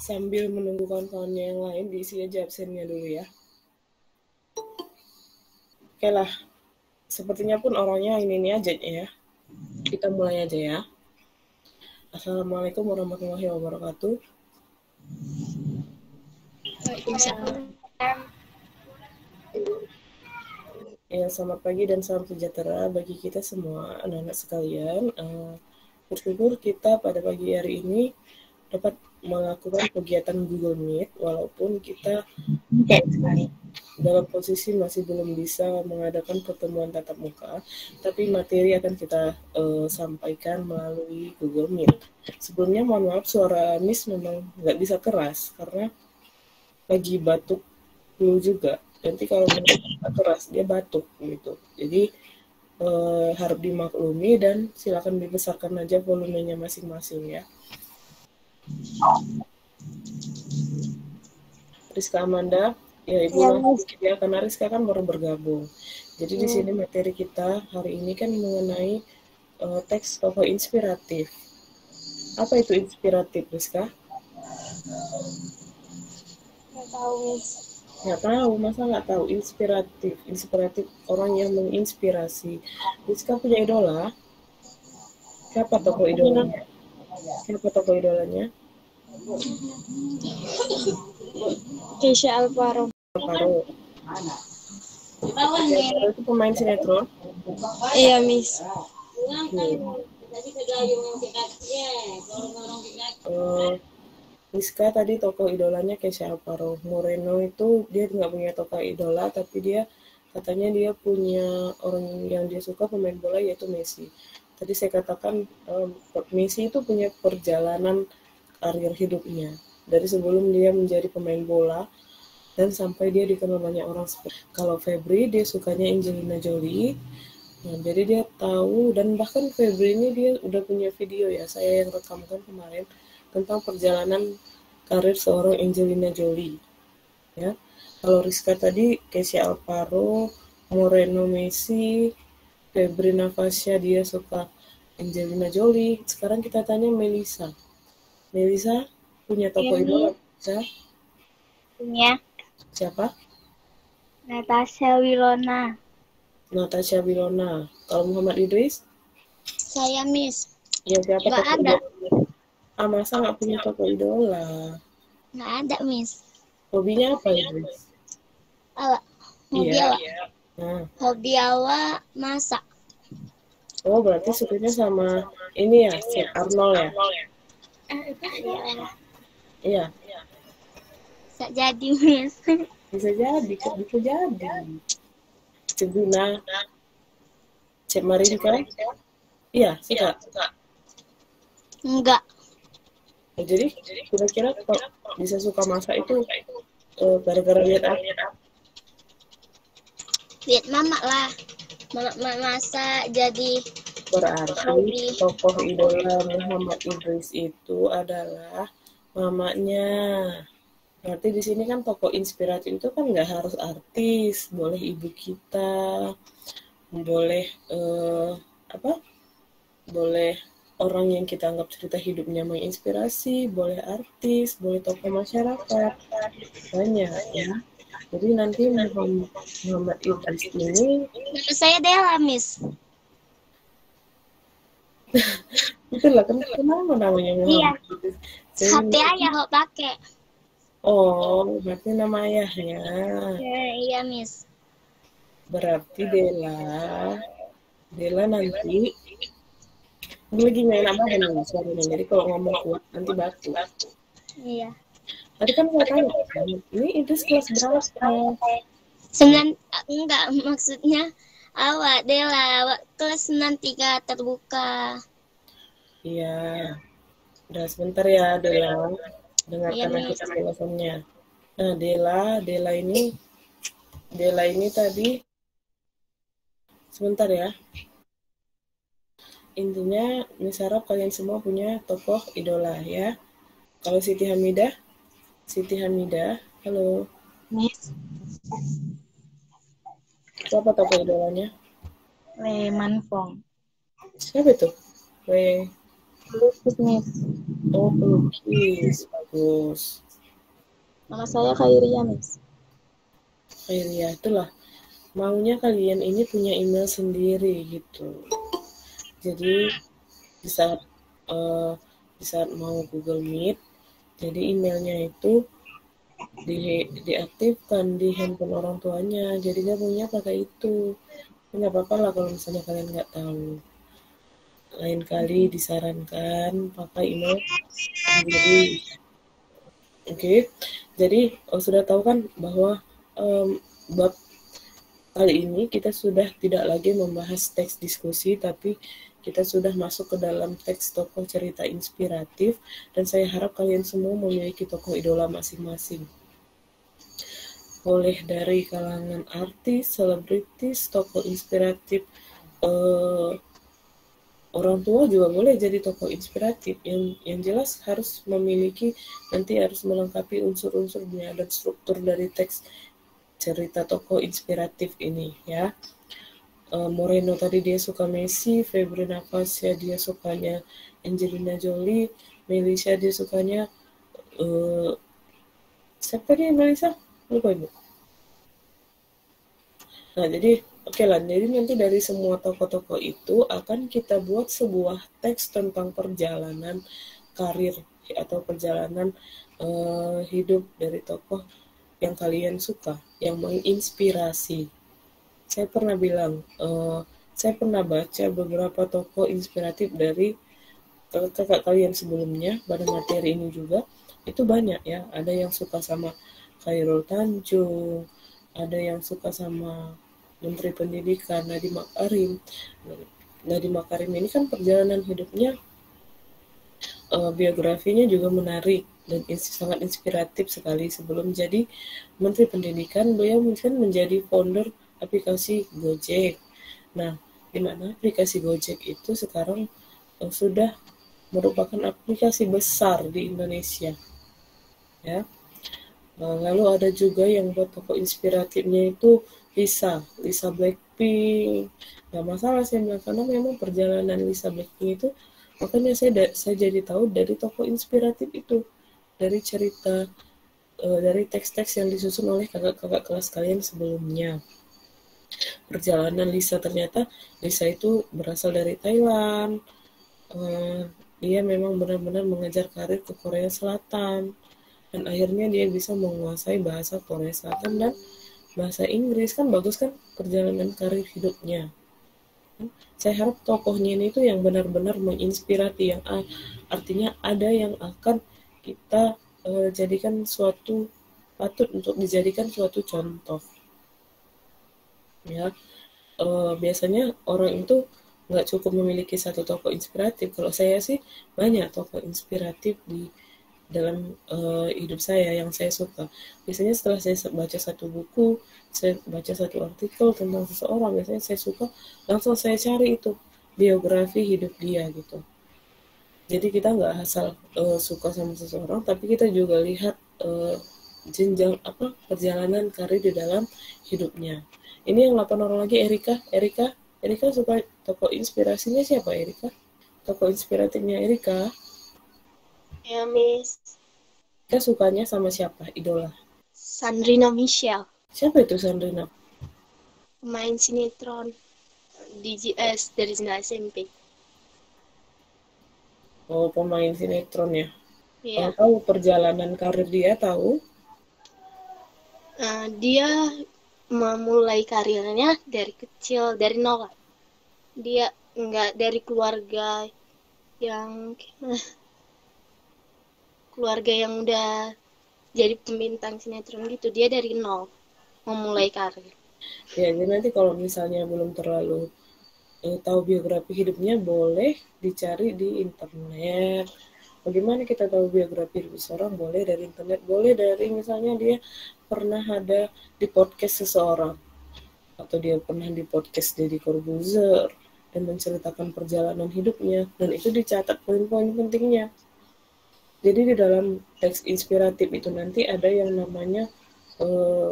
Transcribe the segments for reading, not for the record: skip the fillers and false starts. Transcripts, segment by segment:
Sambil menunggu kawan-kawannya yang lain, diisi aja absennya dulu ya. Oke lah, sepertinya pun orangnya ini aja ya. Kita mulai aja ya. Assalamualaikum warahmatullahi wabarakatuh. Waalaikumsalam. Ya, selamat pagi dan salam sejahtera bagi kita semua, anak-anak sekalian. Bersyukur kita pada pagi hari ini dapat melakukan kegiatan Google Meet, walaupun kita dalam posisi masih belum bisa mengadakan pertemuan tatap muka, tapi materi akan kita sampaikan melalui Google Meet. Sebelumnya mohon maaf, suara Miss memang nggak bisa keras, karena lagi batuk dulu juga. Nanti kalau keras dia batuk gitu. Jadi harap dimaklumi dan silakan dibesarkan aja volumenya masing-masing ya. Rizka Amanda, ya Ibu ya, karena Rizka kan baru bergabung. Jadi di sini materi kita hari ini kan mengenai teks tokoh inspiratif. Apa itu inspiratif, Rizka? Nggak tahu, Miss. Nggak tahu, masa nggak tahu? Inspiratif. Inspiratif, orang yang menginspirasi. Rizka punya idola? Siapa tokoh idolanya? Siapa tokoh idolanya? Keisha Alvaro. Alvaro. Alvaro itu pemain sinetron? Iya, Miss. Rizka tadi tokoh idolanya Keisha Alvaro. Moreno itu dia nggak punya tokoh idola, tapi dia katanya dia punya orang yang dia suka pemain bola yaitu Messi. Tadi saya katakan Messi itu punya perjalanan karir hidupnya. Dari sebelum dia menjadi pemain bola dan sampai dia dikenal banyak orang. Kalau Febri dia sukanya Angelina Jolie. Nah, jadi dia tahu, dan bahkan Febri ini dia udah punya video ya, saya yang rekamkan kemarin tentang perjalanan karir seorang Angelina Jolie. Ya, kalau Rizka tadi Keisha Alvaro, Moreno Messi, Febri Nafasya dia suka Angelina Jolie. Sekarang kita tanya Melisa. Melisa punya tokoh idola? Punya. Siapa? Natasha Wilona. Natasha Wilona. Kalau Muhammad Idris? Saya, Miss. Ya, siapa Nggak tokoh ada. idola? Masa nggak punya tokoh idola? Nggak ada, Miss. Hobinya apa, Idris? Hobi Iya. awak. Nah. Hobi awak masak. Oh, berarti sukanya sama ini ya, Chef Arnold ya? Iya. Bisa jadi, Miss. Bisa jadi, kok bisa jadi. Chef Duna, Chef Marinka? Iya, suka. Enggak. Nah, jadi kira-kira kalau bisa suka masak itu gara-gara lihat apa? Lihat mama lah. Mama masak jadi Berarti tokoh idola Muhammad Idris itu adalah mamanya. Berarti di sini kan tokoh inspiratif itu kan nggak harus artis, boleh ibu kita, boleh boleh orang yang kita anggap cerita hidupnya menginspirasi, boleh artis, boleh tokoh masyarakat, banyak ya. Jadi nanti Muhammad Idris ini, nama saya Dela, Miss. itulah kenapa namanya Muhammad Idris? HP ayah kok pakai. Oh, berarti nama ayahnya. Iya, Miss. Berarti Dela nanti lagi main apa nih suaranya. Jadi kalau ngomong kuat nanti batuk. Iya. Tadi kan saya tanya, ini Idris kelas berapa? 9, enggak, maksudnya awak Dela, awak kelas 93 terbuka. Iya. Udah sebentar ya Dela. Dengarkan aku teleponnya. Nah, Dela ini tadi sebentar ya. Intinya Miss harap kalian semua punya tokoh idola ya. Kalau Siti Hamidah, halo. Miss. Siapa tokoh idolanya? Leman Fong. Siapa itu? W. Pelukis, Miss. Oh, pelukis. Bagus. Nama saya Khairia, Miss. Khairia, itulah. Maunya kalian ini punya email sendiri gitu. Jadi di saat mau Google Meet, jadi emailnya itu diaktifkan di handphone orang tuanya. Jadi dia punya pakai itu. Nggak apa-apa lah kalau misalnya kalian nggak tahu. Lain kali disarankan pakai email sendiri. Oke, jadi sudah tahu kan bahwa bab kali ini kita sudah tidak lagi membahas teks diskusi, tapi kita sudah masuk ke dalam teks tokoh cerita inspiratif, dan saya harap kalian semua memiliki tokoh idola masing-masing. Boleh dari kalangan artis, selebritis, tokoh inspiratif, orang tua juga boleh jadi tokoh inspiratif. Yang jelas harus memiliki, nanti harus melengkapi unsur-unsurnya dan struktur dari teks cerita tokoh inspiratif ini ya. Moreno tadi dia suka Messi, Febri Nafasya dia sukanya Angelina Jolie, Melissa dia sukanya siapa dia Melissa? Lupa ibu. Nah jadi oke lah, jadi nanti dari semua tokoh-tokoh itu akan kita buat sebuah teks tentang perjalanan karir atau perjalanan hidup dari tokoh yang kalian suka, yang menginspirasi. Saya pernah bilang, saya pernah baca beberapa tokoh inspiratif dari kakak kalian sebelumnya pada materi ini juga, itu banyak ya. Ada yang suka sama Khairul Tanjung, ada yang suka sama Menteri Pendidikan Nadiem Makarim. Nadiem Makarim ini kan perjalanan hidupnya, biografinya juga menarik dan sangat inspiratif sekali. Sebelum jadi Menteri Pendidikan, beliau mungkin menjadi founder aplikasi Gojek. Nah, di mana aplikasi Gojek itu sekarang sudah merupakan aplikasi besar di Indonesia. Ya. Lalu ada juga yang buat tokoh inspiratifnya itu Lisa Blackpink. Nggak masalah saya bilang, karena memang perjalanan Lisa Blackpink itu, makanya saya jadi tahu dari tokoh inspiratif itu, dari cerita, dari teks-teks yang disusun oleh kakak-kakak kelas kalian sebelumnya. Perjalanan Lisa, ternyata Lisa itu berasal dari Thailand. Dia memang benar-benar mengejar karir ke Korea Selatan, dan akhirnya dia bisa menguasai bahasa Korea Selatan dan bahasa Inggris. Kan bagus kan perjalanan karir hidupnya. Saya harap tokohnya ini tuh yang benar-benar menginspirasi, yang artinya ada yang akan kita jadikan suatu, patut untuk dijadikan suatu contoh. Ya, biasanya orang itu nggak cukup memiliki satu tokoh inspiratif. Kalau saya sih banyak tokoh inspiratif di dalam hidup saya yang saya suka. Biasanya setelah saya baca satu buku, saya baca satu artikel tentang seseorang, biasanya saya suka, langsung saya cari itu biografi hidup dia gitu. Jadi kita nggak asal suka sama seseorang, tapi kita juga lihat jenjang perjalanan karir di dalam hidupnya. Ini yang 8 orang lagi, Erika suka tokoh inspirasinya siapa, Erika? Tokoh inspiratifnya Erika? Ya, Miss. Erika sukanya sama siapa, idola? Sandrina Michelle. Siapa itu Sandrina? Pemain sinetron di GS dari SMP. Oh, pemain sinetron ya? Iya. Tahu perjalanan karir dia, tahu? Dia memulai karirnya dari kecil, dari nol. Dia nggak dari keluarga yang udah jadi pembintang sinetron gitu. Dia dari nol memulai karir. Ya, jadi nanti kalau misalnya belum terlalu tahu biografi hidupnya, boleh dicari di internet. Bagaimana kita tahu biografi hidup seseorang? Boleh dari internet, boleh dari misalnya dia pernah ada di podcast seseorang, atau dia pernah di podcast Deddy Corbuzier dan menceritakan perjalanan hidupnya, dan itu dicatat poin-poin pentingnya. Jadi di dalam teks inspiratif itu nanti ada yang namanya 5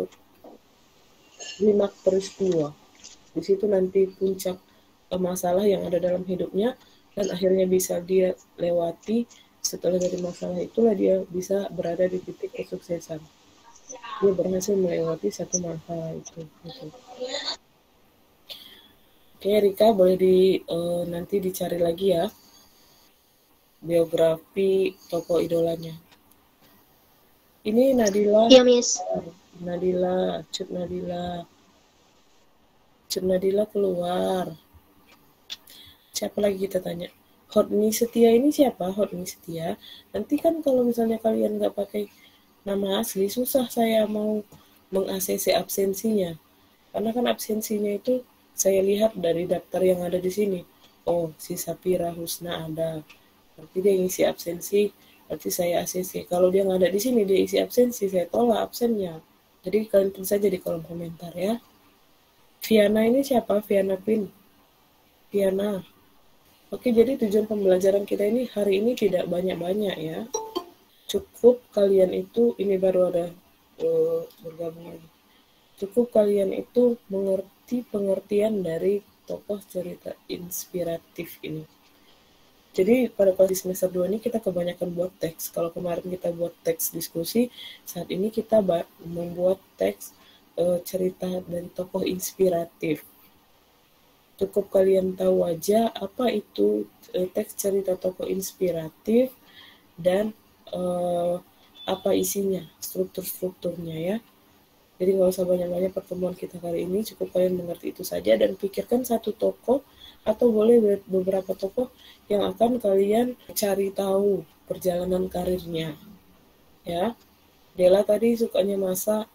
peristiwa. Di situ nanti puncak masalah yang ada dalam hidupnya, dan akhirnya bisa dia lewati. Setelah dari masalah itulah dia bisa berada di titik kesuksesan. Dia berhasil melewati satu masalah itu. Gitu. Oke, Rika boleh nanti dicari lagi ya biografi tokoh idolanya. Ini Nadila. Iya, Miss. Nadila, Cut Nadila keluar. Siapa lagi kita tanya? Hotni Setia ini siapa? Hotni Setia. Nanti kan kalau misalnya kalian nggak pakai nama asli, susah saya mau meng-ACC absensinya. Karena kan absensinya itu saya lihat dari daftar yang ada di sini. Oh, si Sapira Husna ada. Berarti dia ngisi absensi, berarti saya ACC. Kalau dia nggak ada di sini, dia isi absensi, saya tolak absennya. Jadi kalian tulis saja di kolom komentar ya. Viana ini siapa? Viana Pin. Viana. Oke, jadi tujuan pembelajaran kita ini hari ini tidak banyak-banyak ya. Cukup kalian itu, ini baru ada bergabung lagi. Cukup kalian itu mengerti pengertian dari tokoh cerita inspiratif ini. Jadi pada kelas semester 2 ini kita kebanyakan buat teks. Kalau kemarin kita buat teks diskusi, saat ini kita membuat teks cerita dari tokoh inspiratif. Cukup kalian tahu aja apa itu teks cerita tokoh inspiratif dan apa isinya, struktur-strukturnya ya. Jadi nggak usah banyak-banyak pertemuan kita kali ini, cukup kalian mengerti itu saja dan pikirkan satu tokoh atau boleh beberapa tokoh yang akan kalian cari tahu perjalanan karirnya. Ya, Della tadi sukanya masak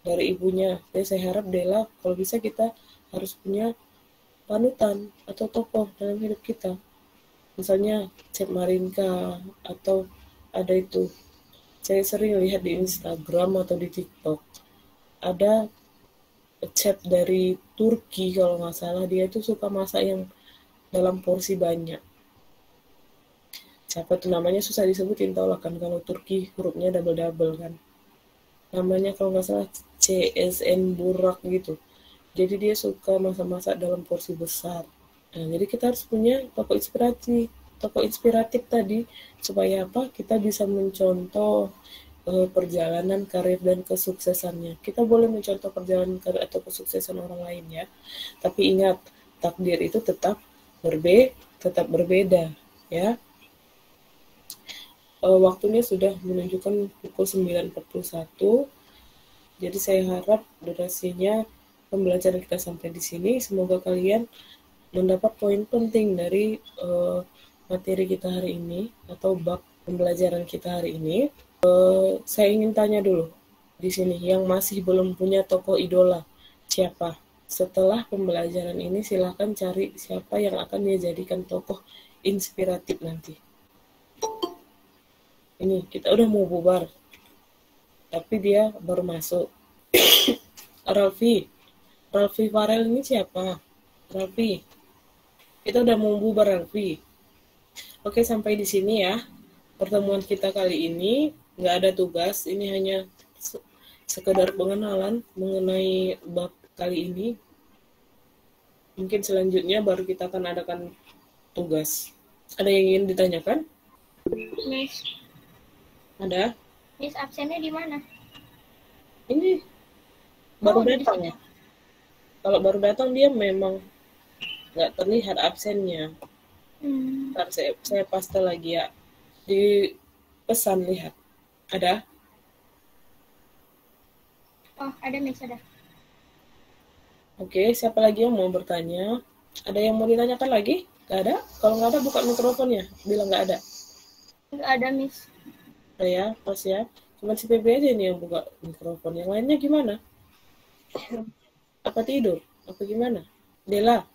dari ibunya. Jadi saya harap Della kalau bisa kita harus punya panutan atau tokoh dalam hidup kita. Misalnya Cep Marinka atau ada itu. Saya sering lihat di Instagram atau di TikTok. Ada chef dari Turki kalau nggak salah, dia itu suka masak yang dalam porsi banyak. Siapa tuh namanya susah disebutin, tau lah kan kalau Turki hurufnya double-double kan. Namanya kalau nggak salah CSN Burak gitu. Jadi dia suka masak-masak dalam porsi besar. Nah, jadi kita harus punya tokoh inspiratif tadi supaya apa? Kita bisa mencontoh perjalanan karir dan kesuksesannya. Kita boleh mencontoh perjalanan karir atau kesuksesan orang lain ya. Tapi ingat, takdir itu tetap berbeda ya. Waktunya sudah menunjukkan pukul 9.41. Jadi saya harap durasinya pembelajaran kita sampai di sini. Semoga kalian mendapat poin penting dari materi kita hari ini atau bab pembelajaran kita hari ini. Saya ingin tanya dulu di sini yang masih belum punya tokoh idola siapa? Setelah pembelajaran ini silahkan cari siapa yang akan dia jadikan tokoh inspiratif nanti. Ini kita udah mau bubar, tapi dia baru masuk. Ralfi Farel ini siapa? Ralfi, kita udah mau bubar Ralfi. Oke, sampai di sini ya pertemuan kita kali ini. Nggak ada tugas, ini hanya sekedar pengenalan mengenai bab kali ini. Mungkin selanjutnya baru kita akan adakan tugas. Ada yang ingin ditanyakan? Miss. Ada? Miss, absennya di mana? Ini baru datang ya. Kalau baru datang dia memang nggak terlihat absennya. Ntar saya paste lagi ya. Di pesan lihat. Ada? Oh, ada Miss, ada. Oke, siapa lagi yang mau bertanya? Ada yang mau ditanyakan lagi? Nggak ada? Kalau nggak ada, buka mikrofonnya. Bilang nggak ada. Nggak ada, Miss. Ada ya, pas ya. Cuma si PB aja nih yang buka mikrofon. Yang lainnya gimana? Apa tidur? Apa gimana? Dela?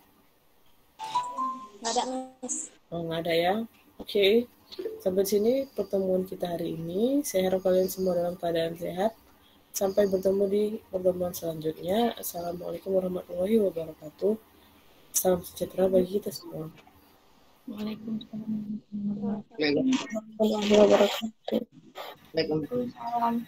Nggak ada, Miss. Oh, nggak ada ya. Oke. Sampai sini pertemuan kita hari ini. Saya harap kalian semua dalam keadaan sehat. Sampai bertemu di pertemuan selanjutnya. Assalamualaikum warahmatullahi wabarakatuh. Salam sejahtera bagi kita semua. Waalaikumsalam. Warahmatullahi wabarakatuh. Waalaikumsalam.